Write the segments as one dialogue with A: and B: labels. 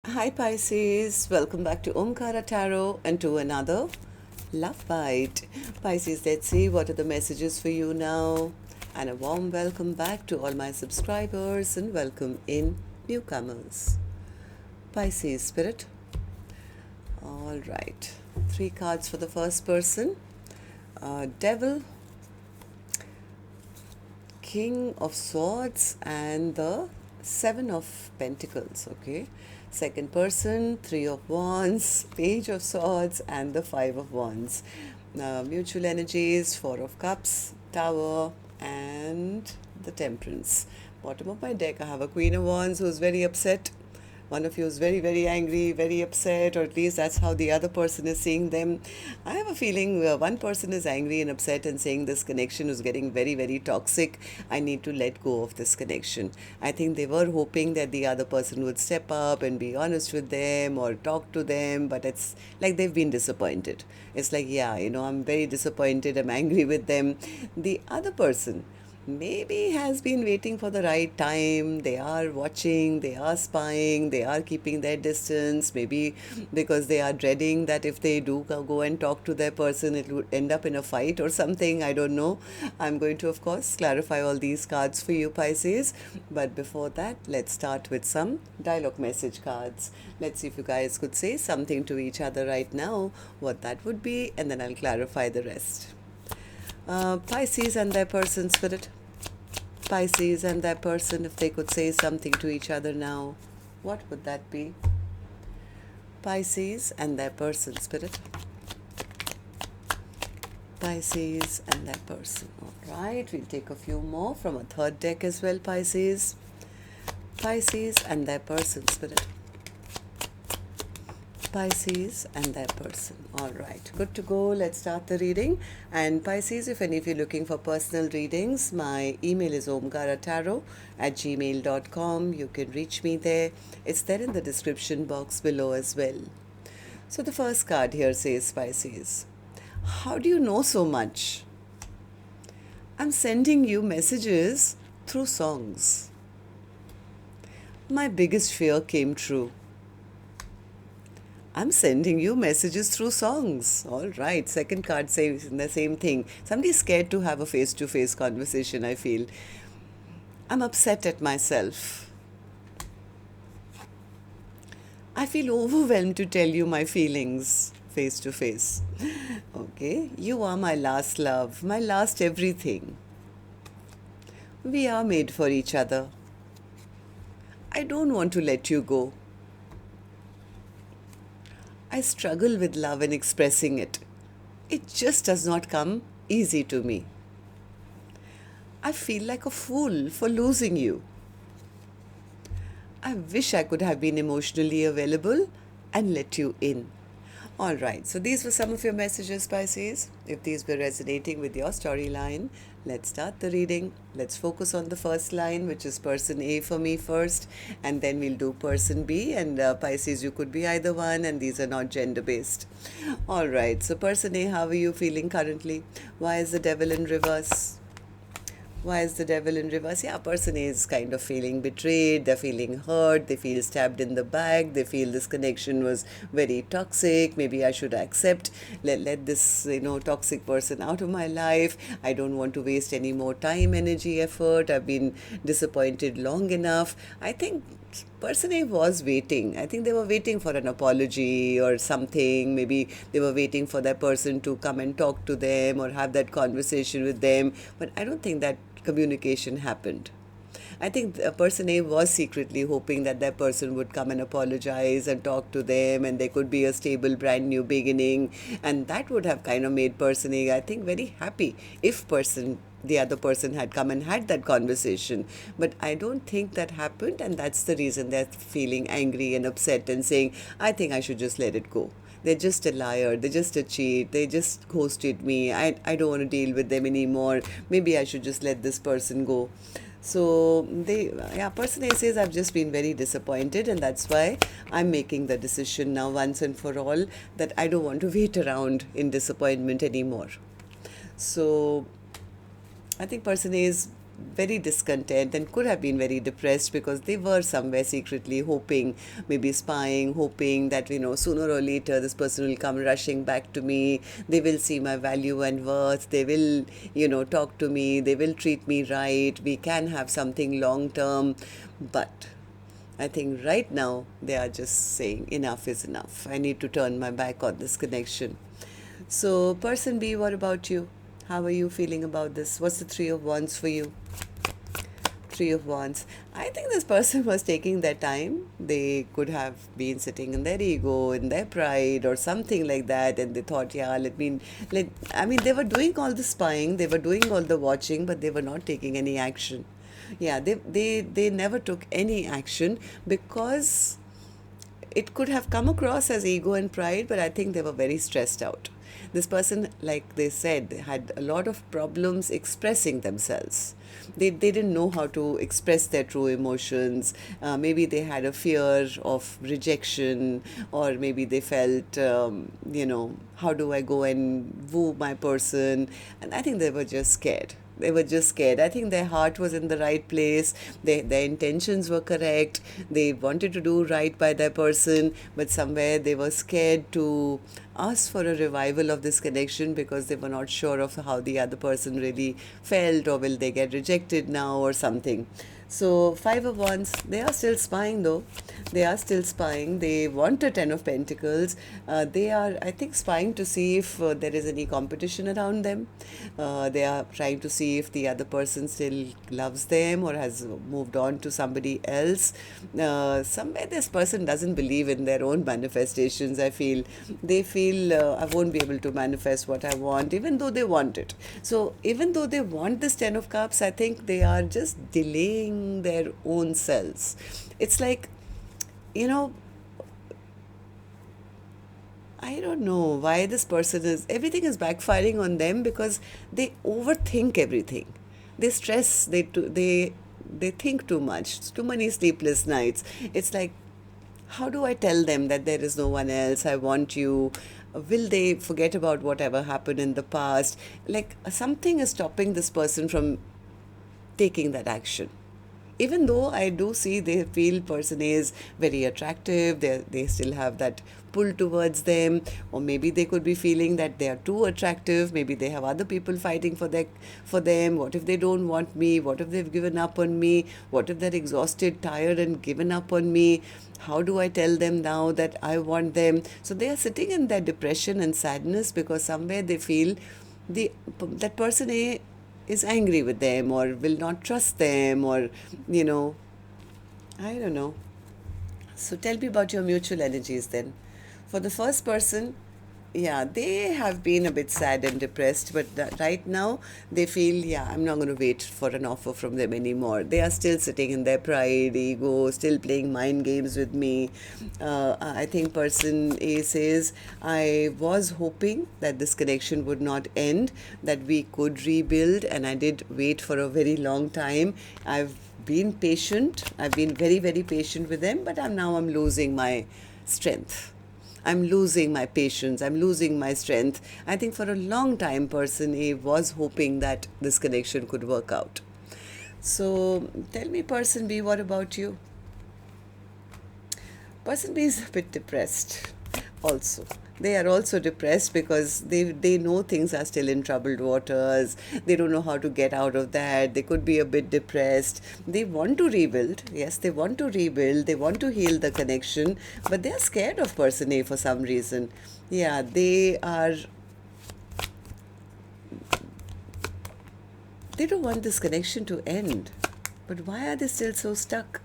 A: Hi Pisces, welcome back to Omkaratarot and to another Love Bite. Pisces, let's see what are the messages for you now. And a warm welcome back to all my subscribers and welcome in newcomers. Pisces Spirit. All right, 3 cards for the first person. Devil, King of Swords and the 7 of Pentacles, okay? Second person, 3 of Wands, Page of Swords and the 5 of Wands. Mutual energies, 4 of Cups, Tower and the Temperance. Bottom of my deck, I have a Queen of Wands who's very upset. One of you is very, very angry, very upset, or at least that's how the other person is seeing them. I have a feeling one person is angry and upset and saying this connection is getting very, very toxic. I need to let go of this connection. I think they were hoping that the other person would step up and be honest with them or talk to them, but it's like they've been disappointed. It's like, yeah, I'm very disappointed, I'm angry with them. The other person maybe has been waiting for the right time. They are watching, they are spying, they are keeping their distance, maybe because they are dreading that if they do go and talk to their person, it would end up in a fight or something. I don't know. I'm going to, of course, clarify all these cards for you, Pisces. But before that, let's start with some dialogue message cards. Let's see if you guys could say something to each other right now, what that would be, and then I'll clarify the rest. Pisces and their person, Spirit. Pisces and their person, if they could say something to each other now, what would that be? Pisces and their person, Spirit. Pisces and their person. All right, we'll take a few more from a third deck as well, Pisces. Pisces and their person, Spirit. Pisces and their person. All right, good to go. Let's start the reading. And Pisces, if any of you are looking for personal readings, my email is omkaratarot@gmail.com. You can reach me there. It's there in the description box below as well. So the first card here says, Pisces, how do you know so much? I'm sending you messages through songs. My biggest fear came true. I'm sending you messages through songs. All right. Second card says the same thing. Somebody's scared to have a face-to-face conversation, I feel. I'm upset at myself. I feel overwhelmed to tell you my feelings face-to-face. Okay. You are my last love, my last everything. We are made for each other. I don't want to let you go. I struggle with love and expressing it. It just does not come easy to me. I feel like a fool for losing you. I wish I could have been emotionally available and let you in. All right, so these were some of your messages, Pisces. If these were resonating with your storyline, let's start the reading. Let's focus on the first line, which is person A for me first, and then we'll do person B. And Pisces, you could be either one, and these are not gender-based. All right, so person A, how are you feeling currently? Why is the devil in reverse? Why is the devil in reverse? Yeah, person is kind of feeling betrayed, they're feeling hurt, they feel stabbed in the back, they feel this connection was very toxic, maybe I should accept, let this, toxic person out of my life. I don't want to waste any more time, energy, effort. I've been disappointed long enough. I think person A was waiting. I think they were waiting for an apology or something. Maybe they were waiting for that person to come and talk to them or have that conversation with them. But I don't think that communication happened. I think person A was secretly hoping that that person would come and apologize and talk to them, and there could be a stable, brand new beginning. And that would have kind of made person A, I think, very happy if the other person had come and had that conversation. But I don't think that happened, and that's the reason they're feeling angry and upset and saying, I think I should just let it go. They're just a liar, they're just a cheat, they just ghosted me, I don't want to deal with them anymore. Maybe I should just let this person go. So person A says, I've just been very disappointed, and that's why I'm making the decision now once and for all that I don't want to wait around in disappointment anymore. So I think person A is very discontent and could have been very depressed because they were somewhere secretly hoping, maybe spying, hoping that, sooner or later this person will come rushing back to me. They will see my value and worth. They will, talk to me. They will treat me right. We can have something long term. But I think right now they are just saying enough is enough. I need to turn my back on this connection. So, person B, what about you? How are you feeling about this? What's the Three of Wands for you? Three of Wands. I think this person was taking their time. They could have been sitting in their ego, in their pride, or something like that, and they thought, yeah, they were doing all the spying, they were doing all the watching, but they were not taking any action. Yeah, they never took any action because it could have come across as ego and pride, but I think they were very stressed out. This person, like they said, had a lot of problems expressing themselves. They didn't know how to express their true emotions. Maybe they had a fear of rejection, or maybe they felt, how do I go and woo my person? And I think they were just scared. They were just scared. I think their heart was in the right place. Their intentions were correct. They wanted to do right by their person, but somewhere they were scared to ask for a revival of this connection because they were not sure of how the other person really felt, or will they get rejected now or something. So, Five of Wands, they are still spying though. They are still spying. They want a Ten of Pentacles. They are, I think, spying to see if there is any competition around them. They are trying to see if the other person still loves them or has moved on to somebody else. Somewhere this person doesn't believe in their own manifestations, I feel. They feel, I won't be able to manifest what I want, even though they want it. So, even though they want this Ten of Cups, I think they are just delaying their own selves. It's like, I don't know why this person everything is backfiring on them because they overthink everything. They stress, they think too much. It's too many sleepless nights. It's like, how do I tell them that there is no one else? I want you. Will they forget about whatever happened in the past? Like, something is stopping this person from taking that action. Even though I do see they feel person is very attractive, they still have that pull towards them, or maybe they could be feeling that they are too attractive. Maybe they have other people fighting for them. What if they don't want me? What if they've given up on me? What if they're exhausted, tired, and given up on me? How do I tell them now that I want them? So they are sitting in their depression and sadness because somewhere they feel that person A is angry with them or will not trust them, or I don't know. So tell me about your mutual energies then. For the first person, yeah, they have been a bit sad and depressed, but right now they feel, yeah, I'm not going to wait for an offer from them anymore. They are still sitting in their pride, ego, still playing mind games with me. I think person A says, I was hoping that this connection would not end, that we could rebuild, and I did wait for a very long time. I've been patient. I've been very, very patient with them, but I'm losing my strength. I'm losing my patience. I'm losing my strength. I think for a long time, person A was hoping that this connection could work out. So tell me, person B, what about you? Person B is a bit depressed also. They are also depressed because they know things are still in troubled waters. They don't know how to get out of that. They could be a bit depressed. They want to rebuild. Yes, they want to rebuild. They want to heal the connection, but they are scared of person A for some reason. Yeah, they don't want this connection to end. But why are they still so stuck?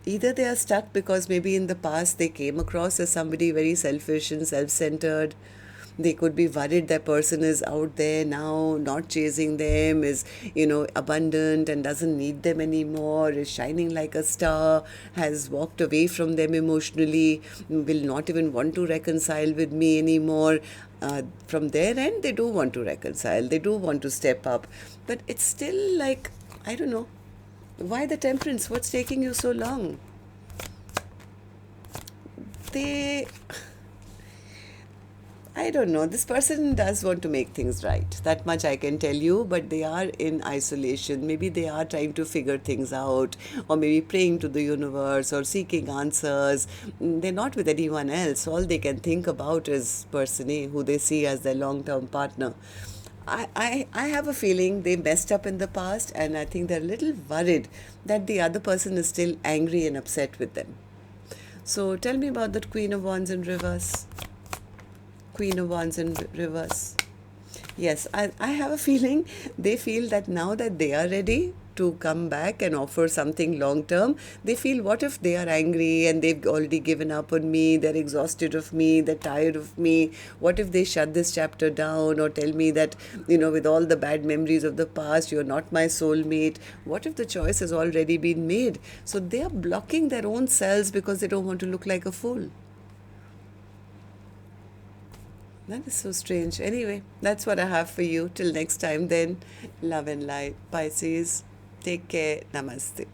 A: Either they are stuck because maybe in the past they came across as somebody very selfish and self-centered. They could be worried that person is out there now, not chasing them, is, abundant and doesn't need them anymore, is shining like a star, has walked away from them emotionally, will not even want to reconcile with me anymore. From their end, they do want to reconcile. They do want to step up. But it's still like, I don't know. Why the Temperance? What's taking you so long? I I don't know. This person does want to make things right. That much I can tell you, but they are in isolation. Maybe they are trying to figure things out, or maybe praying to the universe or seeking answers. They're not with anyone else. All they can think about is person A, who they see as their long term partner. I have a feeling they messed up in the past, and I think they're a little worried that the other person is still angry and upset with them. So tell me about that Queen of Wands in reverse. Queen of Wands in reverse. Yes, I have a feeling they feel that now that they are ready to come back and offer something long term, they feel, what if they are angry and they've already given up on me, they're exhausted of me, they're tired of me? What if they shut this chapter down or tell me that, with all the bad memories of the past, you're not my soulmate? What if the choice has already been made? So they are blocking their own selves because they don't want to look like a fool. That is so strange. Anyway, that's what I have for you. Till next time then, love and light. Pisces, take care. Namaste.